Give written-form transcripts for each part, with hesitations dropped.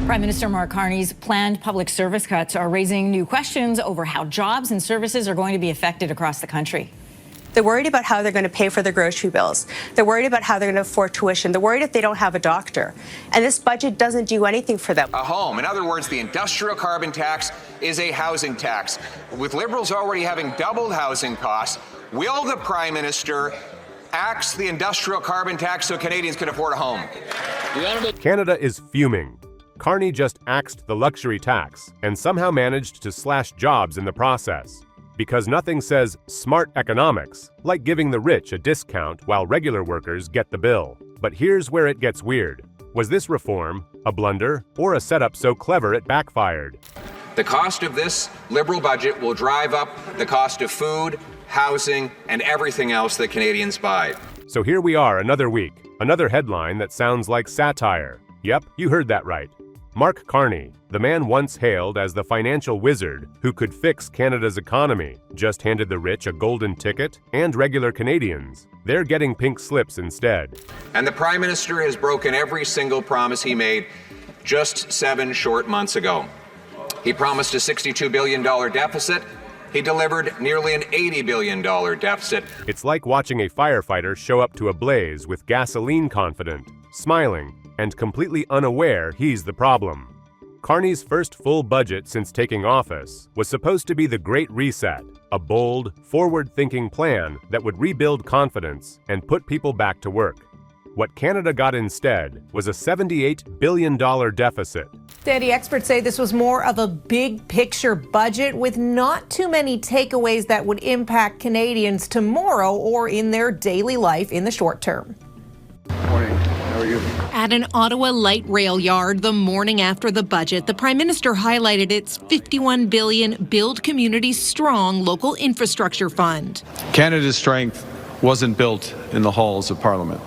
Prime Minister Mark Carney's planned public service cuts are raising new questions over how jobs and services are going to be affected across the country. They're worried about how they're going to pay for their grocery bills. They're worried about how they're going to afford tuition. They're worried if they don't have a doctor. And this budget doesn't do anything for them. A home. In other words, the industrial carbon tax is a housing tax. With Liberals already having doubled housing costs, will the Prime Minister axe the industrial carbon tax so Canadians can afford a home? Canada is fuming. Carney just axed the luxury tax and somehow managed to slash jobs in the process. Because nothing says smart economics like giving the rich a discount while regular workers get the bill. But here's where it gets weird. Was this reform a blunder or a setup so clever it backfired? The cost of this Liberal budget will drive up the cost of food, housing, and everything else that Canadians buy. So here we are another week, another headline that sounds like satire. Yep, you heard that right. Mark Carney, the man once hailed as the financial wizard who could fix Canada's economy, just handed the rich a golden ticket, and regular Canadians, they're getting pink slips instead. And the Prime Minister has broken every single promise he made just 7 short months ago. He promised a $62 billion deficit. He delivered nearly an $80 billion deficit. It's like watching a firefighter show up to a blaze with gasoline confident, smiling, and completely unaware he's the problem. Carney's first full budget since taking office was supposed to be the Great Reset, a bold, forward-thinking plan that would rebuild confidence and put people back to work. What Canada got instead was a $78 billion deficit. Danny, experts say this was more of a big picture budget with not too many takeaways that would impact Canadians tomorrow or in their daily life in the short term. Morning. How are you? At an Ottawa light rail yard the morning after the budget, the Prime Minister highlighted its $51 billion Build Communities Strong local infrastructure fund. Canada's strength wasn't built in the halls of Parliament.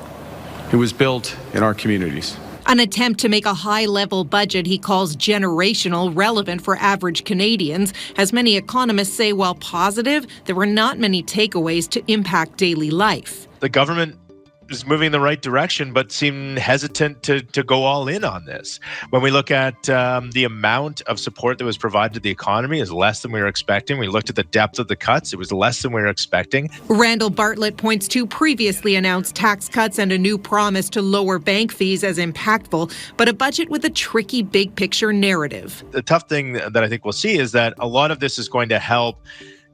It was built in our communities. An attempt to make a high-level budget he calls generational, relevant for average Canadians. As many economists say, while positive, there were not many takeaways to impact daily life. The government is moving in the right direction, but seem hesitant to go all in on this. When we look at the amount of support that was provided to the economy is less than we were expecting. We looked at the depth of the cuts. It was less than we were expecting. Randall Bartlett points to previously announced tax cuts and a new promise to lower bank fees as impactful, but a budget with a tricky big picture narrative. The tough thing that I think we'll see is that a lot of this is going to help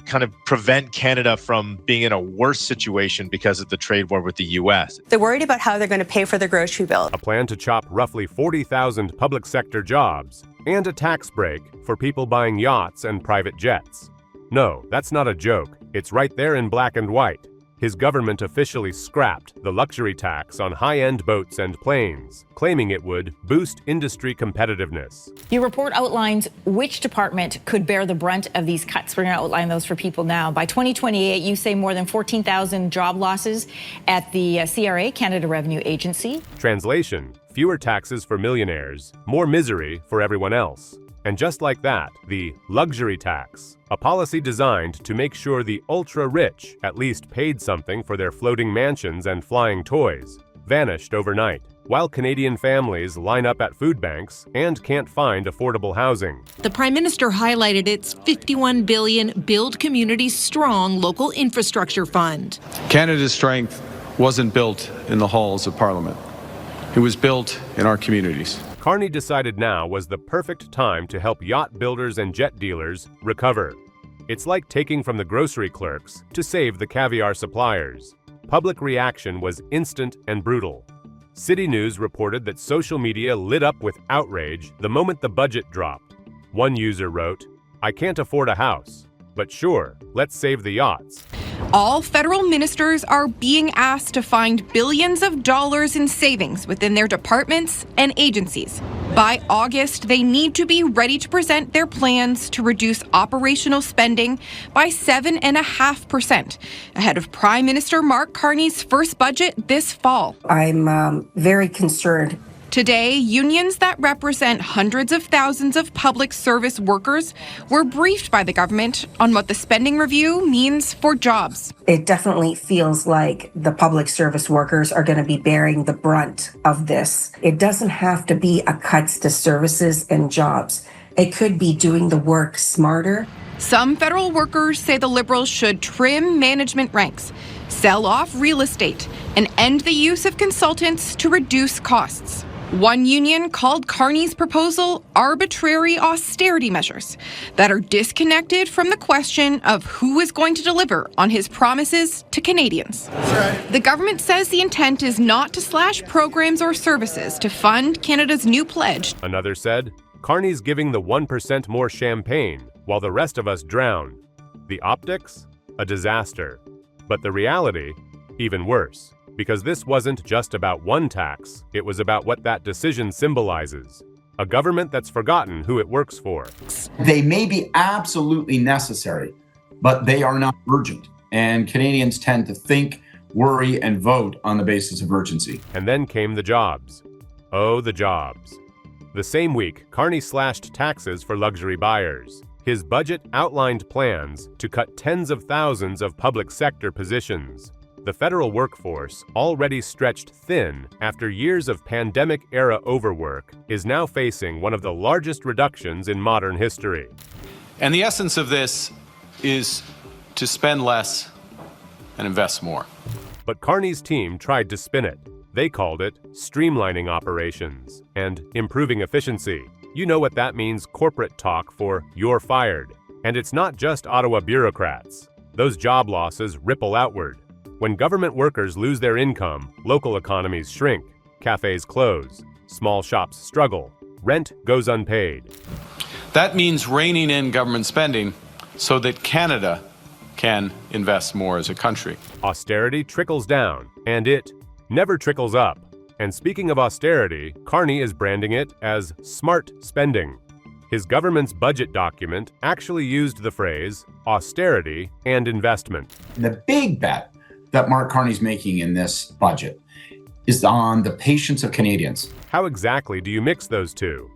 kind of prevent Canada from being in a worse situation because of the trade war with the U.S. They're worried about how they're going to pay for their grocery bill. A plan to chop roughly 40,000 public sector jobs and a tax break for people buying yachts and private jets. No, that's not a joke. It's right there in black and white. His government officially scrapped the luxury tax on high-end boats and planes, claiming it would boost industry competitiveness. Your report outlines which department could bear the brunt of these cuts. We're going to outline those for people now. By 2028, you say more than 14,000 job losses at the CRA, Canada Revenue Agency. Translation: fewer taxes for millionaires, more misery for everyone else. And just like that, the luxury tax, a policy designed to make sure the ultra-rich at least paid something for their floating mansions and flying toys, vanished overnight, while Canadian families line up at food banks and can't find affordable housing. The Prime Minister highlighted its $51 billion Build Communities Strong local infrastructure fund. Canada's strength wasn't built in the halls of Parliament. It was built in our communities. Carney decided now was the perfect time to help yacht builders and jet dealers recover. It's like taking from the grocery clerks to save the caviar suppliers. Public reaction was instant and brutal. City News reported that social media lit up with outrage the moment the budget dropped. One user wrote, "I can't afford a house, but sure, let's save the yachts." All federal ministers are being asked to find billions of dollars in savings within their departments and agencies. By August, they need to be ready to present their plans to reduce operational spending by 7.5%, ahead of Prime Minister Mark Carney's first budget this fall. I'm very concerned Today, unions that represent hundreds of thousands of public service workers were briefed by the government on what the spending review means for jobs. It definitely feels like the public service workers are going to be bearing the brunt of this. It doesn't have to be a cuts to services and jobs. It could be doing the work smarter. Some federal workers say the Liberals should trim management ranks, sell off real estate, and end the use of consultants to reduce costs. One union called Carney's proposal arbitrary austerity measures that are disconnected from the question of who is going to deliver on his promises to Canadians. The government says the intent is not to slash programs or services to fund Canada's new pledge. Another said, Carney's giving the 1% more champagne while the rest of us drown. The optics? A disaster. But the reality? Even worse. Because this wasn't just about one tax, it was about what that decision symbolizes. A government that's forgotten who it works for. They may be absolutely necessary, but they are not urgent. And Canadians tend to think, worry, and vote on the basis of urgency. And then came the jobs. Oh, the jobs. The same week, Carney slashed taxes for luxury buyers. His budget outlined plans to cut tens of thousands of public sector positions. The federal workforce, already stretched thin after years of pandemic-era overwork, is now facing one of the largest reductions in modern history. And the essence of this is to spend less and invest more. But Carney's team tried to spin it. They called it streamlining operations and improving efficiency. You know what that means, corporate talk for you're fired. And it's not just Ottawa bureaucrats. Those job losses ripple outward. When government workers lose their income, local economies shrink, cafes close, small shops struggle, rent goes unpaid. That means reining in government spending so that Canada can invest more as a country. Austerity trickles down, and it never trickles up. And speaking of austerity, Carney is branding it as smart spending. His government's budget document actually used the phrase austerity and investment. The big bet that Mark Carney's making in this budget is on the patience of Canadians. How exactly do you mix those two?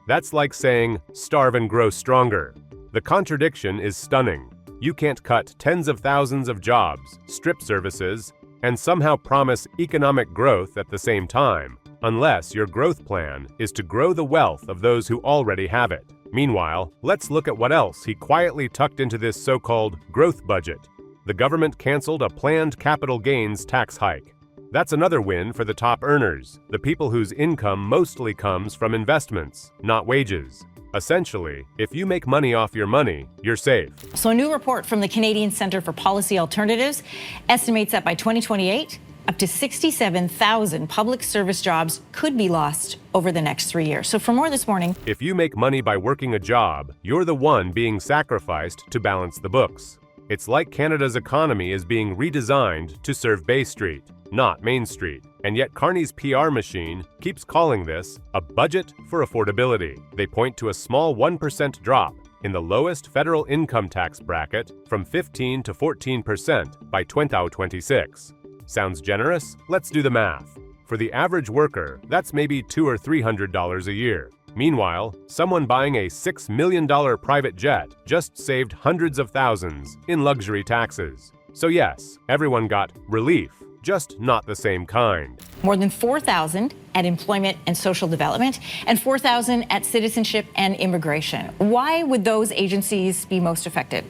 That's like saying, starve and grow stronger. The contradiction is stunning. You can't cut tens of thousands of jobs, strip services, and somehow promise economic growth at the same time, unless your growth plan is to grow the wealth of those who already have it. Meanwhile, let's look at what else he quietly tucked into this so-called growth budget. The government canceled a planned capital gains tax hike. That's another win for the top earners, the people whose income mostly comes from investments, not wages. Essentially, if you make money off your money, you're safe. So a new report from the Canadian Centre for Policy Alternatives estimates that by 2028, up to 67,000 public service jobs could be lost over the next 3 years. So for more this morning. If you make money by working a job, you're the one being sacrificed to balance the books. It's like Canada's economy is being redesigned to serve Bay Street, not Main Street. And yet Carney's PR machine keeps calling this a budget for affordability. They point to a small 1% drop in the lowest federal income tax bracket from 15 to 14% by 2026. Sounds generous? Let's do the math. For the average worker, that's maybe $200 or $300 a year. Meanwhile, someone buying a $6 million private jet just saved hundreds of thousands in luxury taxes. So yes, everyone got relief, just not the same kind. More than 4,000 at Employment and Social Development and 4,000 at Citizenship and Immigration. Why would those agencies be most affected?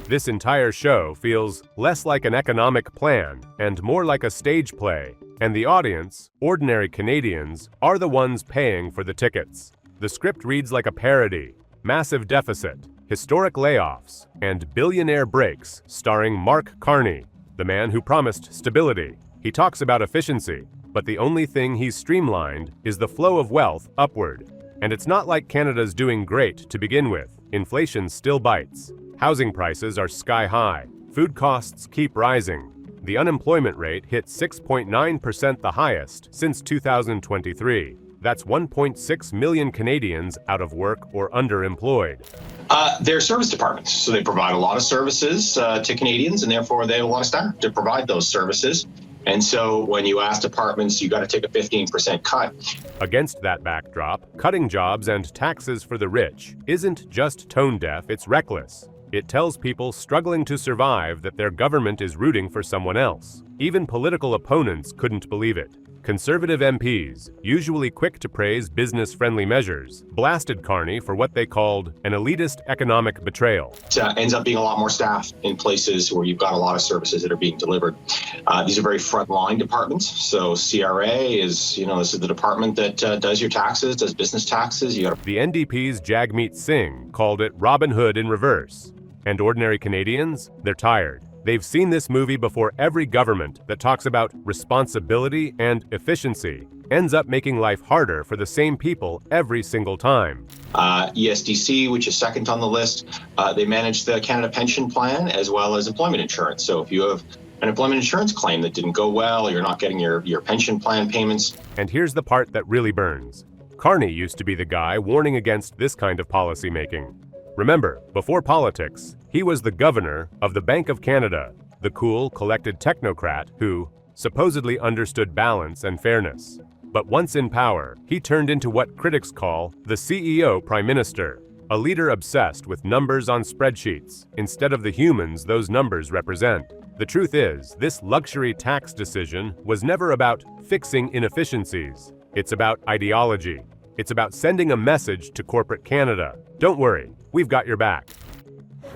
This entire show feels less like an economic plan and more like a stage play. And the audience, ordinary Canadians, are the ones paying for the tickets. The script reads like a parody: massive deficit, historic layoffs, and billionaire breaks starring Mark Carney, the man who promised stability. He talks about efficiency, but the only thing he's streamlined is the flow of wealth upward. And it's not like Canada's doing great to begin with. Inflation still bites. Housing prices are sky high. Food costs keep rising. The unemployment rate hit 6.9%, the highest since 2023. That's 1.6 million Canadians out of work or underemployed. They're service departments, so they provide a lot of services to Canadians, and therefore they have a lot of staff to provide those services. And so when you ask departments, you got to take a 15% cut. Against that backdrop, cutting jobs and taxes for the rich isn't just tone deaf, it's reckless. It tells people struggling to survive that their government is rooting for someone else. Even political opponents couldn't believe it. Conservative MPs, usually quick to praise business-friendly measures, blasted Carney for what they called an elitist economic betrayal. It ends up being a lot more staff in places where you've got a lot of services that are being delivered. These are very frontline departments. So CRA is, this is the department that does your taxes, does business taxes. The NDP's Jagmeet Singh called it Robin Hood in reverse. And ordinary Canadians, they're tired. They've seen this movie before. Every government that talks about responsibility and efficiency ends up making life harder for the same people every single time. ESDC, which is second on the list, they manage the Canada Pension Plan as well as employment insurance. So if you have an employment insurance claim that didn't go well, you're not getting your pension plan payments. And here's the part that really burns. Carney used to be the guy warning against this kind of policy making. Remember, before politics, he was the governor of the Bank of Canada, the cool, collected technocrat who supposedly understood balance and fairness. But once in power, he turned into what critics call the CEO Prime Minister, a leader obsessed with numbers on spreadsheets instead of the humans those numbers represent. The truth is, this luxury tax decision was never about fixing inefficiencies. It's about ideology. It's about sending a message to corporate Canada. Don't worry, we've got your back.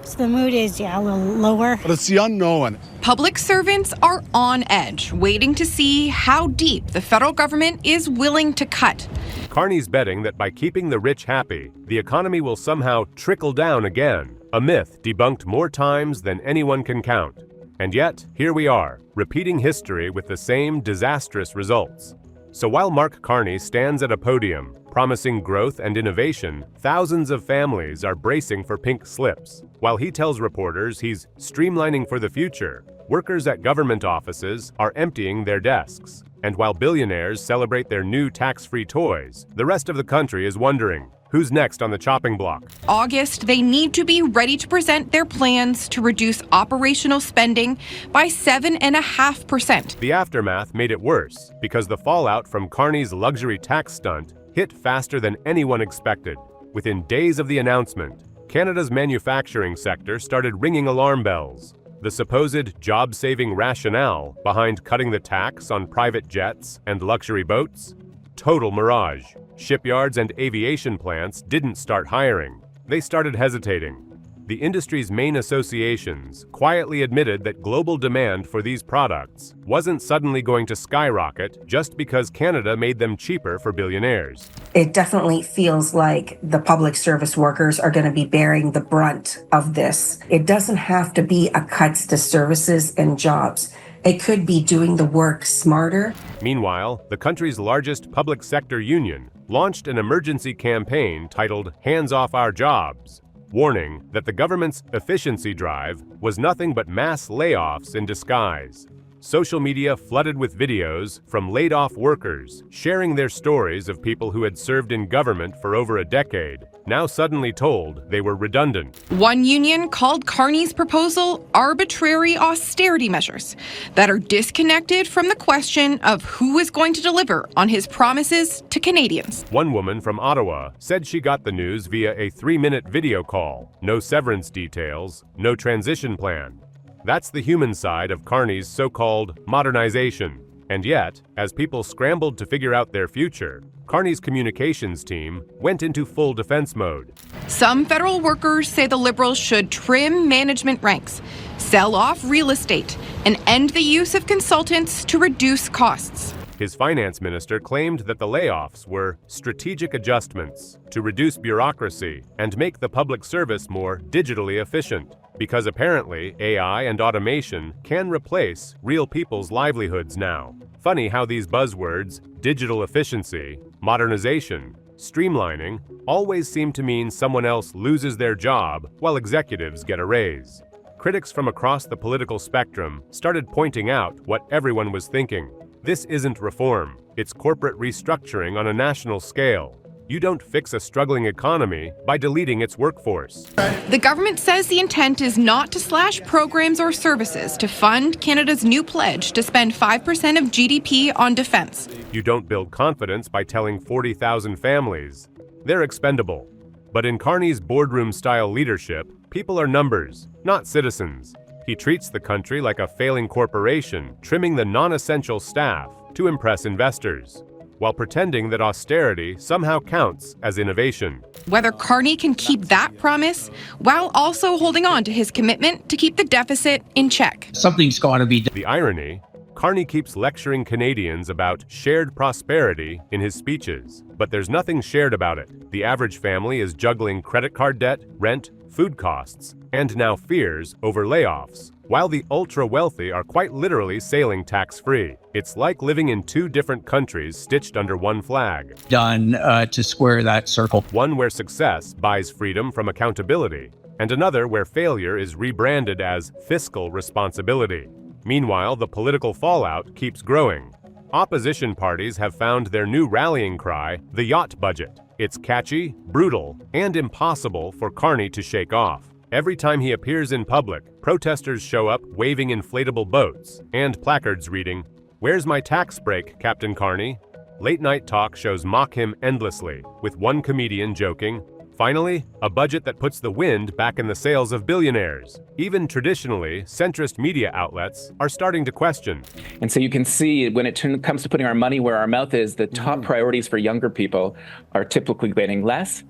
So the mood is, a little lower. But it's the unknown. Public servants are on edge, waiting to see how deep the federal government is willing to cut. Carney's betting that by keeping the rich happy, the economy will somehow trickle down again, a myth debunked more times than anyone can count. And yet, here we are, repeating history with the same disastrous results. So while Mark Carney stands at a podium, promising growth and innovation, thousands of families are bracing for pink slips. While he tells reporters he's streamlining for the future, workers at government offices are emptying their desks. And while billionaires celebrate their new tax-free toys, the rest of the country is wondering, who's next on the chopping block? August, they need to be ready to present their plans to reduce operational spending by 7.5%. The aftermath made it worse because the fallout from Carney's luxury tax stunt hit faster than anyone expected. Within days of the announcement, Canada's manufacturing sector started ringing alarm bells. The supposed job-saving rationale behind cutting the tax on private jets and luxury boats? Total mirage. Shipyards and aviation plants didn't start hiring. They started hesitating. The industry's main associations quietly admitted that global demand for these products wasn't suddenly going to skyrocket just because Canada made them cheaper for billionaires. It definitely feels like the public service workers are going to be bearing the brunt of this. It doesn't have to be a cuts to services and jobs. It could be doing the work smarter. Meanwhile, the country's largest public sector union launched an emergency campaign titled Hands Off Our Jobs, warning that the government's efficiency drive was nothing but mass layoffs in disguise. Social media flooded with videos from laid-off workers sharing their stories of people who had served in government for over a decade, now suddenly told they were redundant. One union called Carney's proposal arbitrary austerity measures that are disconnected from the question of who is going to deliver on his promises to Canadians. One woman from Ottawa said she got the news via a 3-minute video call. No severance details, no transition plan. That's the human side of Carney's so-called modernization. And yet, as people scrambled to figure out their future, Carney's communications team went into full defense mode. Some federal workers say the Liberals should trim management ranks, sell off real estate, and end the use of consultants to reduce costs. His finance minister claimed that the layoffs were strategic adjustments to reduce bureaucracy and make the public service more digitally efficient. Because apparently AI and automation can replace real people's livelihoods now. Funny how these buzzwords, digital efficiency, modernization, streamlining, always seem to mean someone else loses their job while executives get a raise. Critics from across the political spectrum started pointing out what everyone was thinking. This isn't reform, it's corporate restructuring on a national scale. You don't fix a struggling economy by deleting its workforce. The government says the intent is not to slash programs or services to fund Canada's new pledge to spend 5% of GDP on defense. You don't build confidence by telling 40,000 families they're expendable. But in Carney's boardroom-style leadership, people are numbers, not citizens. He treats the country like a failing corporation, trimming the non-essential staff to impress investors, while pretending that austerity somehow counts as innovation. Whether Carney can keep that promise while also holding on to his commitment to keep the deficit in check. Something's got to be done. The irony, Carney keeps lecturing Canadians about shared prosperity in his speeches, but there's nothing shared about it. The average family is juggling credit card debt, rent, food costs, and now fears over layoffs, while the ultra-wealthy are quite literally sailing tax-free. It's like living in two different countries stitched under one flag. Done to square that circle. One where success buys freedom from accountability, and another where failure is rebranded as fiscal responsibility. Meanwhile, the political fallout keeps growing. Opposition parties have found their new rallying cry, the yacht budget. It's catchy, brutal, and impossible for Carney to shake off. Every time he appears in public, protesters show up waving inflatable boats and placards reading, "Where's my tax break, Captain Carney?" Late-night talk shows mock him endlessly, with one comedian joking, "Finally, a budget that puts the wind back in the sails of billionaires." Even traditionally, centrist media outlets are starting to question. And so you can see when it comes to putting our money where our mouth is, the top priorities for younger people are typically getting less.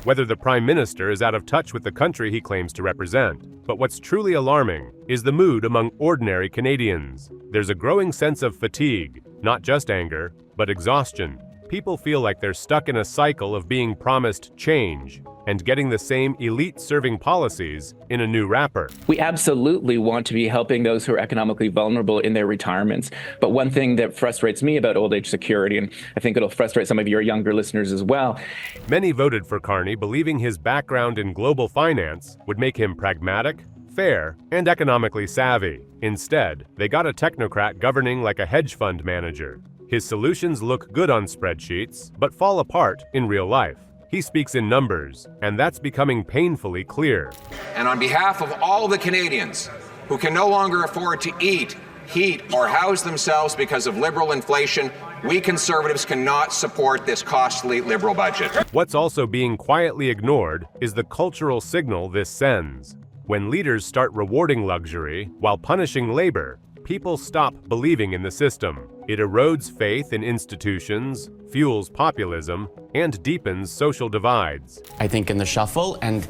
Whether the Prime Minister is out of touch with the country he claims to represent. But what's truly alarming is the mood among ordinary Canadians. There's a growing sense of fatigue, not just anger, but exhaustion. People feel like they're stuck in a cycle of being promised change and getting the same elite-serving policies in a new wrapper. We absolutely want to be helping those who are economically vulnerable in their retirements. But one thing that frustrates me about old age security, and I think it'll frustrate some of your younger listeners as well. Many voted for Carney believing his background in global finance would make him pragmatic, fair, and economically savvy. Instead, they got a technocrat governing like a hedge fund manager. His solutions look good on spreadsheets, but fall apart in real life. He speaks in numbers, and that's becoming painfully clear. And on behalf of all the Canadians who can no longer afford to eat, heat, or house themselves because of Liberal inflation, we Conservatives cannot support this costly Liberal budget. What's also being quietly ignored is the cultural signal this sends. When leaders start rewarding luxury while punishing labor, people stop believing in the system. It erodes faith in institutions, fuels populism, and deepens social divides. I think in the shuffle and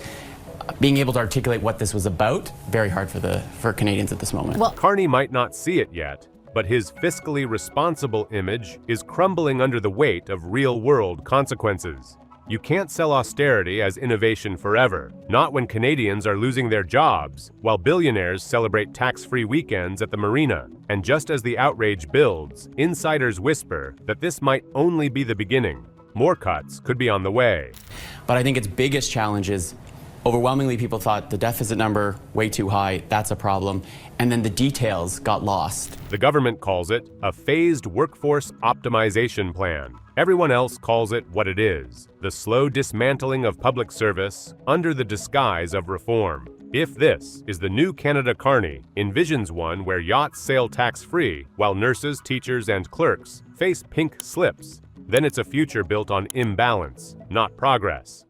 being able to articulate what this was about, very hard for Canadians at this moment. Well, Carney might not see it yet, but his fiscally responsible image is crumbling under the weight of real-world consequences. You can't sell austerity as innovation forever, not when Canadians are losing their jobs, while billionaires celebrate tax-free weekends at the marina. And just as the outrage builds, insiders whisper that this might only be the beginning. More cuts could be on the way. But I think its biggest challenge is overwhelmingly people thought the deficit number way too high, that's a problem, and then the details got lost. The government calls it a phased workforce optimization plan. Everyone else calls it what it is, the slow dismantling of public service under the disguise of reform. If this is the new Canada Carney, envisions one where yachts sail tax-free while nurses, teachers, and clerks face pink slips, then it's a future built on imbalance, not progress.